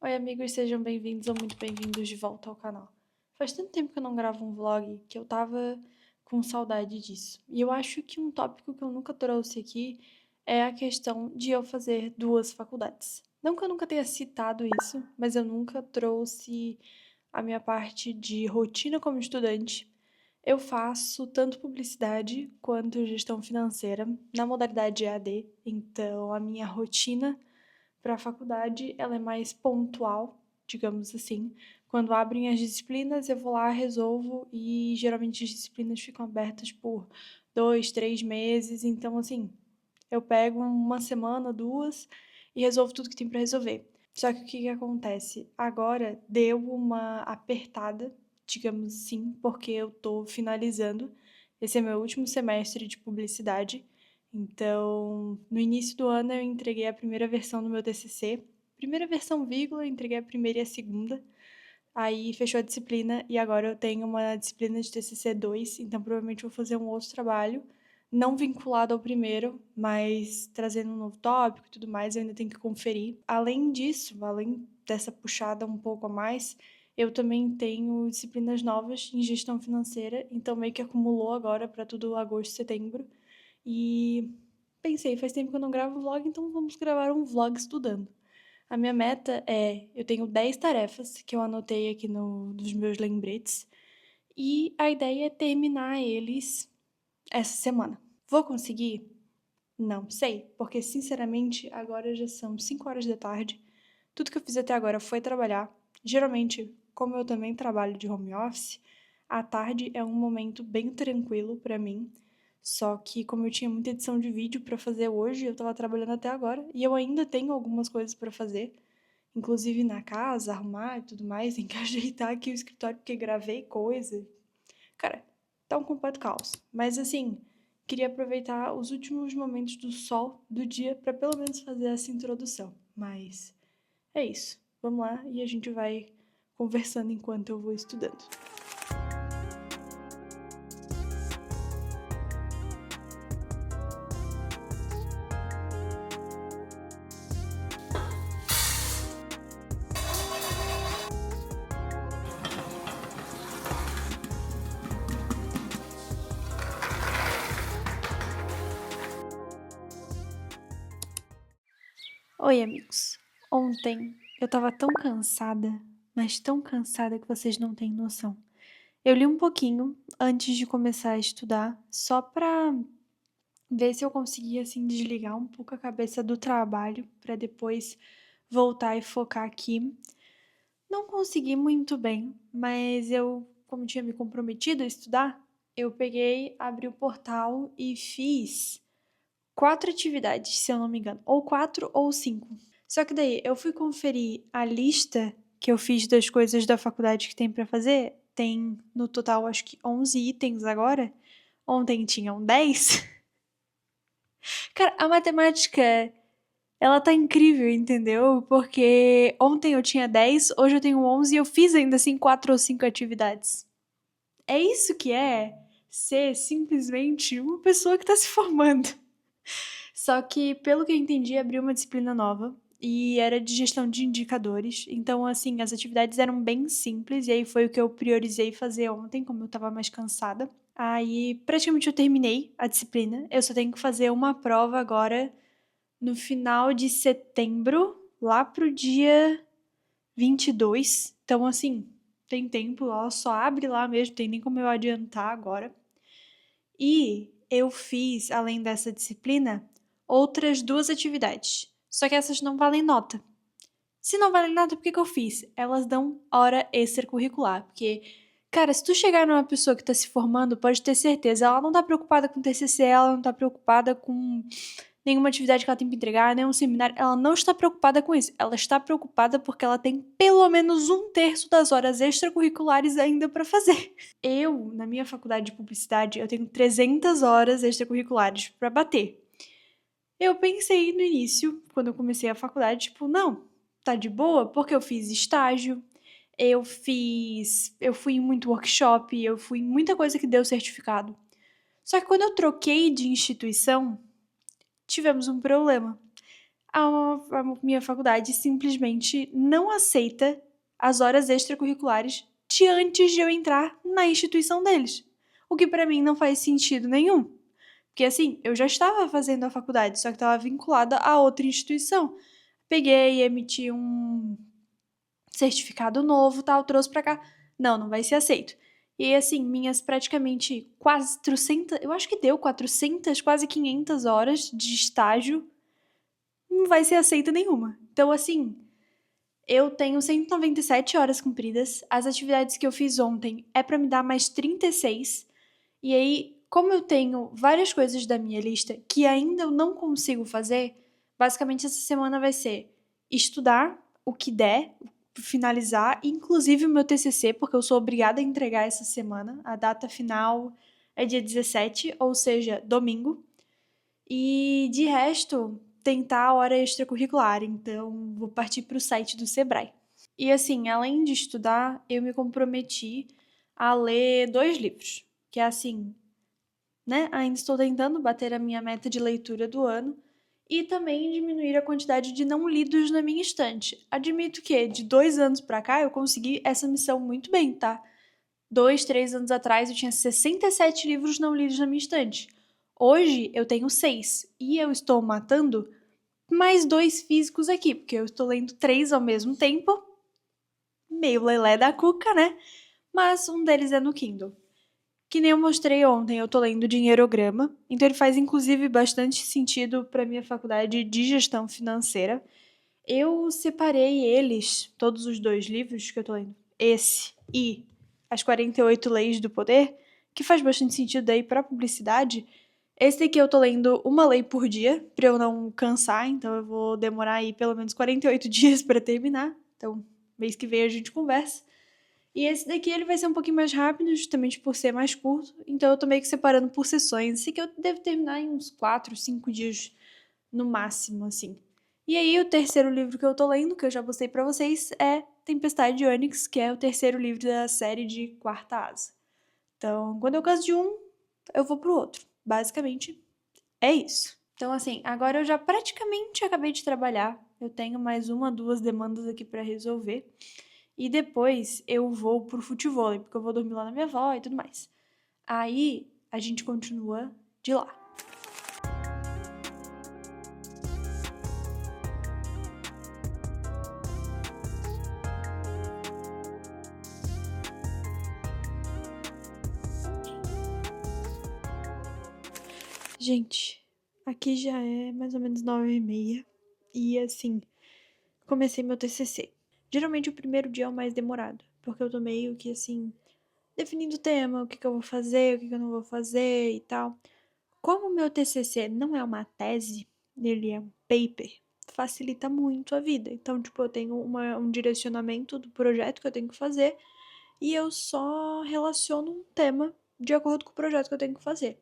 Oi, amigos, sejam bem-vindos ou muito bem-vindos de volta ao canal. Faz tanto tempo que eu não gravo um vlog que eu tava com saudade disso. E eu acho que um tópico que eu nunca trouxe aqui é a questão de eu fazer duas faculdades. Não que eu nunca tenha citado isso, mas eu nunca trouxe a minha parte de rotina como estudante. Eu faço tanto publicidade quanto gestão financeira na modalidade EAD, então a minha rotina para a faculdade, ela é mais pontual, digamos assim. Quando abrem as disciplinas, eu vou lá, resolvo e geralmente as disciplinas ficam abertas por 2, 3 meses. Então, assim, eu pego uma semana, duas e resolvo tudo que tem para resolver. Só que o que acontece? Agora deu uma apertada, digamos assim, porque eu tô finalizando. Esse é meu último semestre de publicidade. Então, no início do ano eu entreguei a primeira versão do meu TCC. Primeira versão, vírgula, entreguei a primeira e a segunda. Aí fechou a disciplina e agora eu tenho uma disciplina de TCC 2, então provavelmente vou fazer um outro trabalho, não vinculado ao primeiro, mas trazendo um novo tópico e tudo mais, eu ainda tenho que conferir. Além disso, além dessa puxada um pouco a mais, eu também tenho disciplinas novas em gestão financeira, então meio que acumulou agora para tudo agosto, setembro. E pensei, faz tempo que eu não gravo vlog, então vamos gravar um vlog estudando. A minha meta é, eu tenho 10 tarefas que eu anotei aqui nos meus lembretes e a ideia é terminar eles essa semana. Vou conseguir? Não sei, porque sinceramente agora já são 5 horas da tarde. Tudo que eu fiz até agora foi trabalhar. Geralmente, como eu também trabalho de home office, a tarde é um momento bem tranquilo para mim. Só que como eu tinha muita edição de vídeo para fazer hoje, eu tava trabalhando até agora e eu ainda tenho algumas coisas para fazer, inclusive na casa, arrumar e tudo mais, tem que ajeitar aqui o escritório porque gravei coisa. Cara, tá um completo caos. Mas assim, queria aproveitar os últimos momentos do sol do dia para pelo menos fazer essa introdução. Mas é isso. Vamos lá e a gente vai conversando enquanto eu vou estudando. Oi, amigos. Ontem eu tava tão cansada, mas tão cansada que vocês não têm noção. Eu li um pouquinho antes de começar a estudar, só pra ver se eu conseguia assim desligar um pouco a cabeça do trabalho pra depois voltar e focar aqui. Não consegui muito bem, mas eu, como tinha me comprometido a estudar, eu peguei, abri o portal e fiz 4 atividades, se eu não me engano, ou 4 ou 5. Só que daí eu fui conferir a lista que eu fiz das coisas da faculdade que tem pra fazer. Tem no total acho que 11 itens agora. Ontem tinham 10. Cara, a matemática, ela tá incrível, entendeu? Porque ontem eu tinha 10, hoje eu tenho 11 e eu fiz ainda assim 4 ou 5 atividades. É isso que é ser simplesmente uma pessoa que tá se formando. Só que, pelo que eu entendi, abriu uma disciplina nova e era de gestão de indicadores. Então, assim, as atividades eram bem simples e aí foi o que eu priorizei fazer ontem, como eu tava mais cansada. Aí, praticamente eu terminei a disciplina. Eu só tenho que fazer uma prova agora no final de setembro, lá pro dia 22. Então, assim, tem tempo, ela só abre lá mesmo, tem nem como eu adiantar agora. E eu fiz, além dessa disciplina, outras 2 atividades. Só que essas não valem nota. Se não valem nota, por que eu fiz? Elas dão hora extracurricular. Porque, cara, se tu chegar numa pessoa que tá se formando, pode ter certeza, ela não tá preocupada com TCC, ela não tá preocupada com nenhuma atividade que ela tem que entregar, nenhum seminário. Ela não está preocupada com isso. Ela está preocupada porque ela tem pelo menos 1/3 das horas extracurriculares ainda para fazer. Eu, na minha faculdade de publicidade, eu tenho 300 horas extracurriculares para bater. Eu pensei no início, quando eu comecei a faculdade, tipo, não, tá de boa, porque eu fiz estágio, eu fui em muito workshop, eu fui em muita coisa que deu certificado. Só que quando eu troquei de instituição, tivemos um problema. a minha faculdade simplesmente não aceita as horas extracurriculares de antes de eu entrar na instituição deles. O que pra mim não faz sentido nenhum. Porque assim, eu já estava fazendo a faculdade, só que estava vinculada a outra instituição. Peguei, emiti um certificado novo, tal, trouxe pra cá. Não, não vai ser aceito. E aí, assim, minhas praticamente quase 400, eu acho que deu 400, quase 500 horas de estágio, não vai ser aceita nenhuma. Então, assim, eu tenho 197 horas cumpridas. As atividades que eu fiz ontem é pra me dar mais 36. E aí, como eu tenho várias coisas da minha lista que ainda eu não consigo fazer, basicamente essa semana vai ser estudar o que der, finalizar, inclusive o meu TCC, porque eu sou obrigada a entregar essa semana. A data final é dia 17, ou seja, domingo. E de resto, tentar a hora extracurricular. Então, vou partir para o site do Sebrae. E assim, além de estudar, eu me comprometi a ler 2 livros, que é assim, né? Ainda estou tentando bater a minha meta de leitura do ano e também diminuir a quantidade de não lidos na minha estante. Admito que de 2 anos pra cá eu consegui essa missão muito bem, tá? 2, 3 anos atrás eu tinha 67 livros não lidos na minha estante. Hoje eu tenho 6 e eu estou matando mais 2 físicos aqui, porque eu estou lendo 3 ao mesmo tempo. Meio lelé da cuca, né? Mas um deles é no Kindle. Que nem eu mostrei ontem, eu tô lendo Dinheirograma, então ele faz inclusive bastante sentido para minha faculdade de gestão financeira. Eu separei eles, todos os 2 livros que eu tô lendo, esse e As 48 Leis do Poder, que faz bastante sentido daí para publicidade. Esse daqui eu tô lendo uma lei por dia, para eu não cansar, então eu vou demorar aí pelo menos 48 dias para terminar. Então, mês que vem a gente conversa. E esse daqui ele vai ser um pouquinho mais rápido, justamente por ser mais curto. Então eu tô meio que separando por sessões. Esse que eu devo terminar em uns 4, 5 dias no máximo, assim. E aí o terceiro livro que eu tô lendo, que eu já postei pra vocês, é Tempestade de Ônix, que é o terceiro livro da série de Quarta Asa. Então, quando eu canso de um, eu vou pro outro. Basicamente, é isso. Então, assim, agora eu já praticamente acabei de trabalhar. Eu tenho mais 1, 2 demandas aqui pra resolver. E depois eu vou pro futevôlei, porque eu vou dormir lá na minha avó e tudo mais. Aí a gente continua de lá. Gente, aqui já é mais ou menos 9h30. E assim, comecei meu TCC. Geralmente o primeiro dia é o mais demorado, porque eu tô meio que assim, definindo o tema, o que eu vou fazer, o que eu não vou fazer e tal. Como o meu TCC não é uma tese, ele é um paper, facilita muito a vida. Então, tipo, eu tenho um direcionamento do projeto que eu tenho que fazer e eu só relaciono um tema de acordo com o projeto que eu tenho que fazer.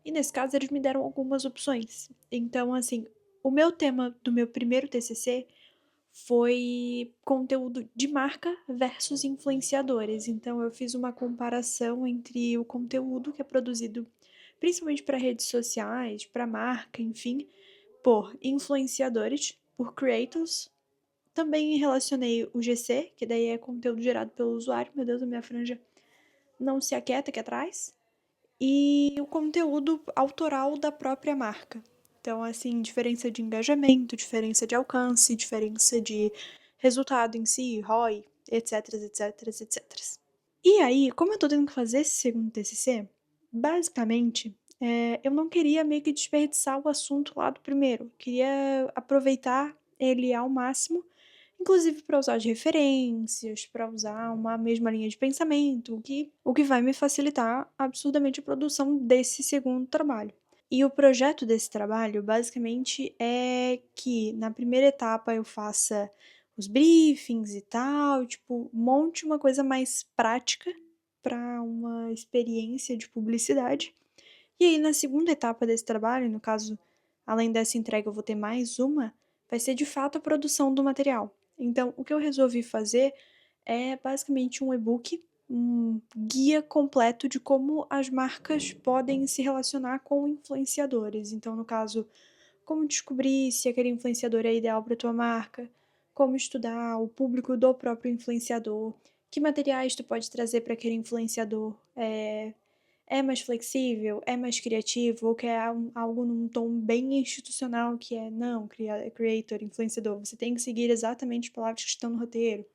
E nesse caso, eles me deram algumas opções. Então, assim, o meu tema do meu primeiro TCC foi conteúdo de marca versus influenciadores. Então, eu fiz uma comparação entre o conteúdo que é produzido principalmente para redes sociais, para marca, enfim, por influenciadores, por creators. Também relacionei o GC, que daí é conteúdo gerado pelo usuário. Meu Deus, a minha franja não se aquieta aqui atrás. E o conteúdo autoral da própria marca. Então, assim, diferença de engajamento, diferença de alcance, diferença de resultado em si, ROI, etc, etc, etc. E aí, como eu tô tendo que fazer esse segundo TCC, basicamente, eu não queria meio que desperdiçar o assunto lá do primeiro. Eu queria aproveitar ele ao máximo, inclusive para usar de referências, para usar uma mesma linha de pensamento, o que vai me facilitar absurdamente a produção desse segundo trabalho. E o projeto desse trabalho, basicamente, é que na primeira etapa eu faça os briefings e tal, tipo, monte uma coisa mais prática para uma experiência de publicidade. E aí, na segunda etapa desse trabalho, no caso, além dessa entrega, eu vou ter mais uma, vai ser de fato a produção do material. Então, o que eu resolvi fazer é basicamente um e-book, um guia completo de como as marcas podem se relacionar com influenciadores. Então, no caso, como descobrir se aquele influenciador é ideal para tua marca, como estudar o público do próprio influenciador, que materiais tu pode trazer para aquele influenciador. É mais flexível, é mais criativo, ou quer algo num tom bem institucional, que é, não, creator, influenciador, você tem que seguir exatamente as palavras que estão no roteiro.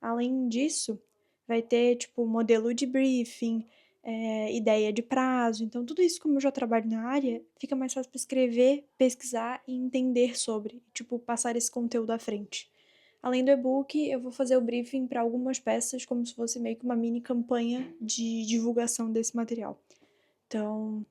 Além disso, vai ter, tipo, modelo de briefing, ideia de prazo. Então, tudo isso, como eu já trabalho na área, fica mais fácil para escrever, pesquisar e entender sobre, tipo, passar esse conteúdo à frente. Além do e-book, eu vou fazer o briefing para algumas peças, como se fosse meio que uma mini campanha de divulgação desse material. Então,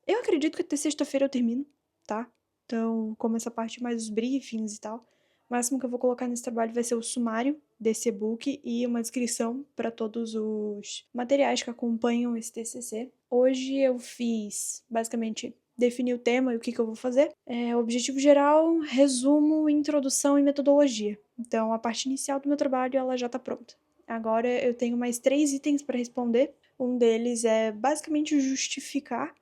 eu acredito que até sexta-feira eu termino, tá? Então, como essa parte mais os briefings e tal, o máximo que eu vou colocar nesse trabalho vai ser o sumário desse e-book e uma descrição para todos os materiais que acompanham esse TCC. Hoje eu fiz, basicamente, definir o tema e o que eu vou fazer. Objetivo geral, resumo, introdução e metodologia. Então, a parte inicial do meu trabalho, ela já está pronta. Agora eu tenho mais 3 itens para responder. Um deles é basicamente justificar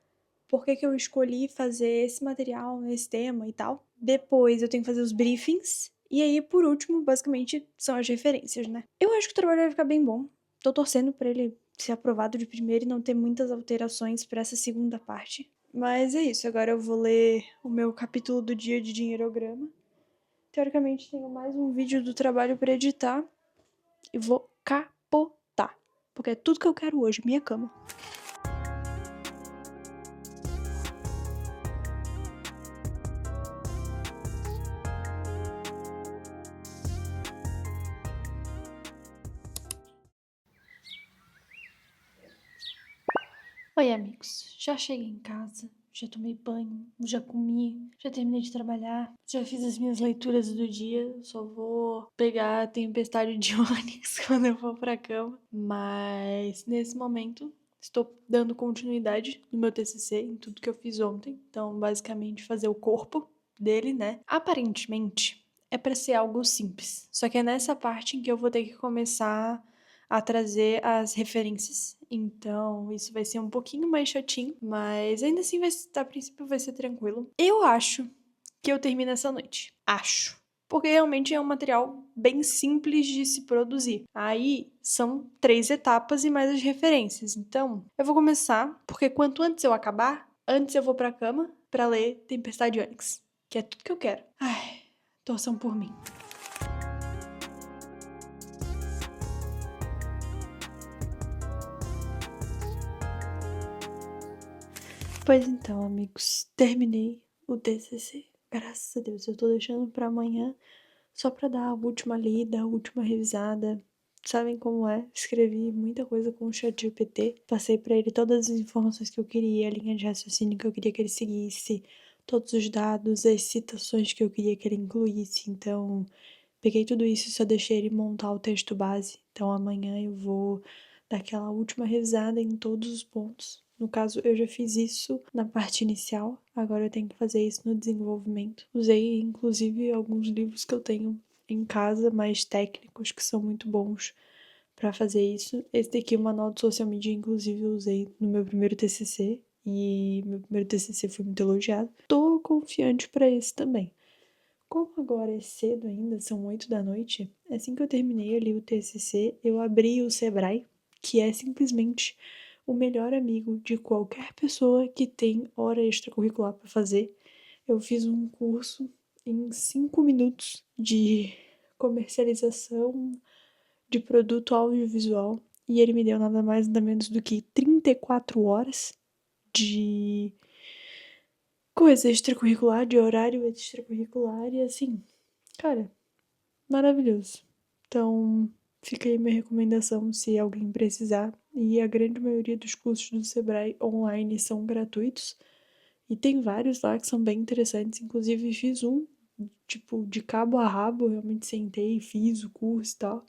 por que eu escolhi fazer esse material, esse tema e tal. Depois eu tenho que fazer os briefings. E aí, por último, basicamente, são as referências, né? Eu acho que o trabalho vai ficar bem bom. Tô torcendo pra ele ser aprovado de primeira e não ter muitas alterações pra essa segunda parte. Mas é isso, agora eu vou ler o meu capítulo do dia de dinheirograma. Teoricamente, tenho mais um vídeo do trabalho pra editar e vou capotar. Porque é tudo que eu quero hoje, minha cama. Oi, amigos. Já cheguei em casa, já tomei banho, já comi, já terminei de trabalhar, já fiz as minhas leituras do dia. Só vou pegar a tempestade de ônix quando eu for pra cama. Mas nesse momento estou dando continuidade no meu TCC, em tudo que eu fiz ontem. Então, basicamente, fazer o corpo dele, né? Aparentemente, é pra ser algo simples. Só que é nessa parte em que eu vou ter que começar a trazer as referências. Então, isso vai ser um pouquinho mais chatinho, mas ainda assim, a princípio, vai ser tranquilo. Eu acho que eu termino essa noite. Acho. Porque realmente é um material bem simples de se produzir. Aí são 3 etapas e mais as referências. Então, eu vou começar, porque quanto antes eu acabar, antes eu vou pra cama pra ler Tempestade de Ônix, que é tudo que eu quero. Ai, torçam por mim. Pois então, amigos, terminei o TCC. Graças a Deus, eu tô deixando pra amanhã só pra dar a última lida, a última revisada. Sabem como é? Escrevi muita coisa com o ChatGPT, passei pra ele todas as informações que eu queria, a linha de raciocínio que eu queria que ele seguisse, todos os dados, as citações que eu queria que ele incluísse. Então, peguei tudo isso e só deixei ele montar o texto base. Então, amanhã eu vou dar aquela última revisada em todos os pontos. No caso, eu já fiz isso na parte inicial, agora eu tenho que fazer isso no desenvolvimento. Usei, inclusive, alguns livros que eu tenho em casa, mais técnicos, que são muito bons para fazer isso. Esse daqui, o manual de social media, inclusive, eu usei no meu primeiro TCC, e meu primeiro TCC foi muito elogiado. Tô confiante para esse também. Como agora é cedo ainda, são 8 da noite, assim que eu terminei ali o TCC, eu abri o Sebrae, que é simplesmente o melhor amigo de qualquer pessoa que tem hora extracurricular para fazer. Eu fiz um curso em 5 minutos de comercialização de produto audiovisual e ele me deu nada mais nada menos do que 34 horas de coisa extracurricular, de horário extracurricular e assim, cara, maravilhoso. Então, fica aí minha recomendação se alguém precisar. E a grande maioria dos cursos do Sebrae online são gratuitos. E tem vários lá que são bem interessantes. Inclusive, fiz um, tipo, de cabo a rabo. Realmente sentei, fiz o curso e tal.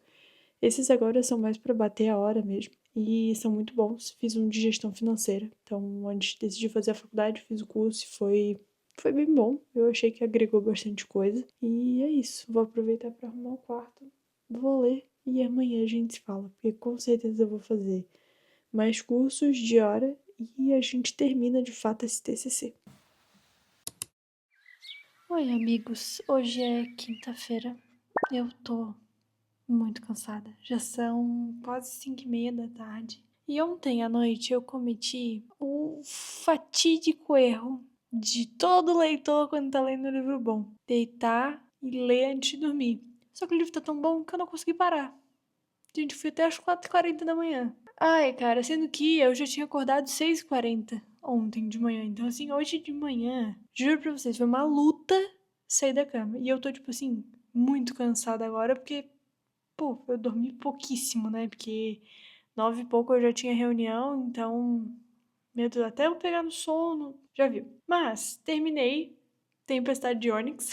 Esses agora são mais para bater a hora mesmo. E são muito bons. Fiz um de gestão financeira. Então, antes de decidir fazer a faculdade, fiz o curso e foi bem bom. Eu achei que agregou bastante coisa. E é isso. Vou aproveitar para arrumar o quarto. Vou ler e amanhã a gente se fala. Porque com certeza eu vou fazer mais cursos de hora e a gente termina de fato esse TCC. Oi, amigos. Hoje é quinta-feira. Eu tô muito cansada. Já são quase 5:30 da tarde. E ontem à noite eu cometi o fatídico erro de todo leitor quando tá lendo um livro bom: deitar e ler antes de dormir. Só que o livro tá tão bom que eu não consegui parar. Gente, fui até as 4:40 da manhã. Ai, cara, sendo que eu já tinha acordado 6:40 ontem de manhã. Então, assim, hoje de manhã, juro pra vocês, foi uma luta sair da cama. E eu tô, tipo assim, muito cansada agora, porque, pô, eu dormi pouquíssimo, né? Porque 9 e pouco eu já tinha reunião, então, meu Deus, até eu pegar no sono, já viu. Mas, terminei Tempestade de Ônix.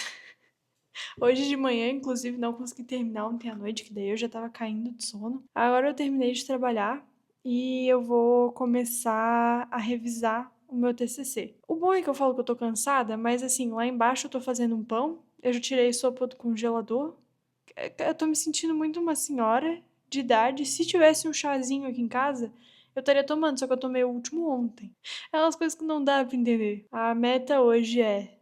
Hoje de manhã, inclusive, não consegui terminar ontem à noite, que daí eu já tava caindo de sono. Agora eu terminei de trabalhar e eu vou começar a revisar o meu TCC. O bom é que eu falo que eu tô cansada, mas assim, lá embaixo eu tô fazendo um pão, eu já tirei sopa do congelador. Eu tô me sentindo muito uma senhora de idade. Se tivesse um chazinho aqui em casa, eu estaria tomando, só que eu tomei o último ontem. É umas coisas que não dá pra entender. A meta hoje é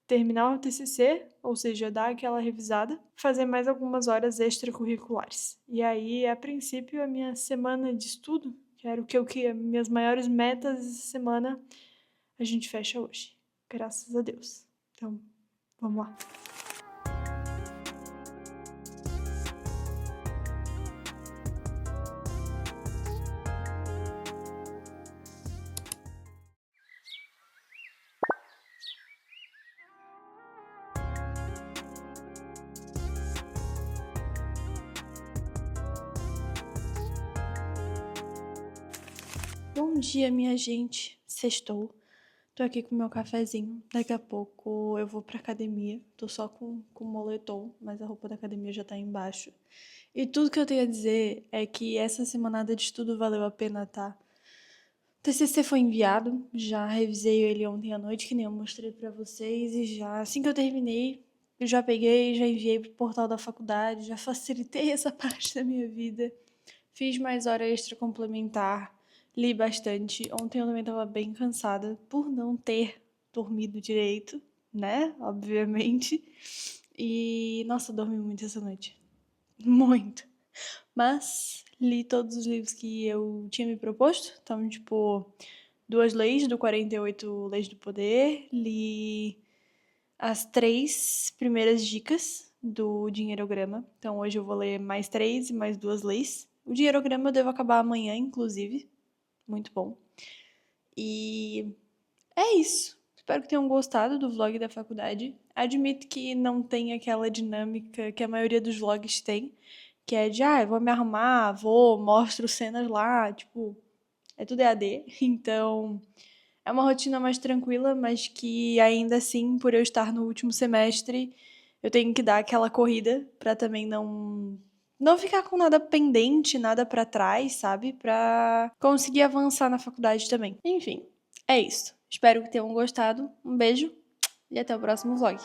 terminar o TCC, ou seja, dar aquela revisada, fazer mais algumas horas extracurriculares. E aí, a princípio, a minha semana de estudo, que era o que minhas maiores metas essa semana, a gente fecha hoje. Graças a Deus. Então, vamos lá. Bom dia, minha gente. Sextou. Tô aqui com meu cafezinho. Daqui a pouco eu vou pra academia. Tô só com moletom, mas a roupa da academia já tá embaixo. E tudo que eu tenho a dizer é que essa semanada de estudo valeu a pena, tá? O TCC foi enviado, já revisei ele ontem à noite, que nem eu mostrei pra vocês, e já assim que eu terminei, eu já peguei, já enviei pro portal da faculdade, já facilitei essa parte da minha vida. Fiz mais hora extra complementar, li bastante. Ontem eu também tava bem cansada por não ter dormido direito, né? Obviamente. E nossa, eu dormi muito essa noite. Muito. Mas li todos os livros que eu tinha me proposto. Então, tipo, duas leis do 48 Leis do Poder. Li as 3 primeiras dicas do Dinheirograma. Então, hoje eu vou ler mais 3 e mais 2 leis. O Dinheirograma eu devo acabar amanhã, inclusive. Muito bom. E é isso. Espero que tenham gostado do vlog da faculdade. Admito que não tem aquela dinâmica que a maioria dos vlogs tem, que é de, eu vou me arrumar, vou, mostro cenas lá, tipo, é tudo EAD. Então, é uma rotina mais tranquila, mas que ainda assim, por eu estar no último semestre, eu tenho que dar aquela corrida pra também não ficar com nada pendente, nada pra trás, sabe? Pra conseguir avançar na faculdade também. Enfim, é isso. Espero que tenham gostado. Um beijo e até o próximo vlog.